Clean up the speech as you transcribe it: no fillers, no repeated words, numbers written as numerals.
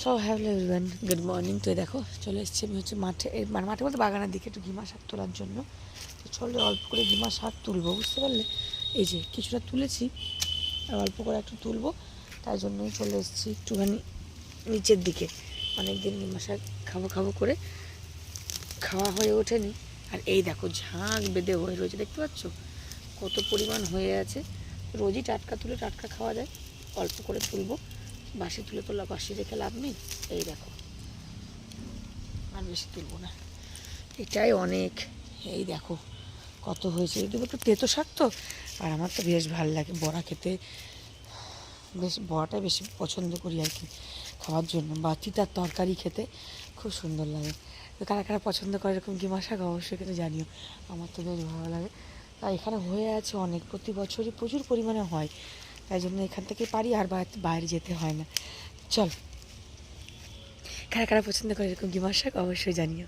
So hello everyone, good morning. তো দেখো চলে এসেছি আমি হচ্ছে মাঠে, মানে মাঠে বলতে বাগানের দিকে একটু ঘিমা শাক তোলার জন্য। তো চলো অল্প করে ঘিমা শাক তুলবো, বুঝতে পারলে? এই যে কিছুটা তুলেছি আর অল্প করে একটু তুলবো, তাই জন্যই চলে এসেছি একটুখানি নিচের দিকে। অনেক দিন ঘিমা শাক খাবো খাবো করে খাওয়া হয়ে ওঠেনি। আর এই দেখো ঝাঁক বেঁধে হয়ে রয়েছে, দেখতে পাচ্ছ কত পরিমাণ হয়ে আছে। রোজই টাটকা তুলে টাটকা খাওয়া যায়, অল্প করে তুলবো, বাসি তুলে তোলা বাসি রেখে লাভ নেই। এই দেখো আর বেশি তুলবো না, এটাই অনেক। এই দেখো কত হয়েছে, এগুলো একটু তেতো শাক তো, আর আমার তো বেশ ভালো লাগে বড়া খেতে, বেশ বড়াটাই বেশি পছন্দ করি আর কি খাওয়ার জন্য, বা তিতার তরকারি খেতে খুব সুন্দর লাগে। তো কারা কারা পছন্দ করে এরকম ঘিমা শাক অবশ্যই কিন্তু জানিও, আমার তো বেশ ভালো লাগে। তাই এখানে হয়ে আছে অনেক, প্রতি বছরই প্রচুর পরিমাণে হয়, তাই জন্য এখান থেকে পারি, আর বাইরে যেতে হয় না। চল, কারা কারা পছন্দ করে এরকম ঘিমা শাক অবশ্যই জানিও।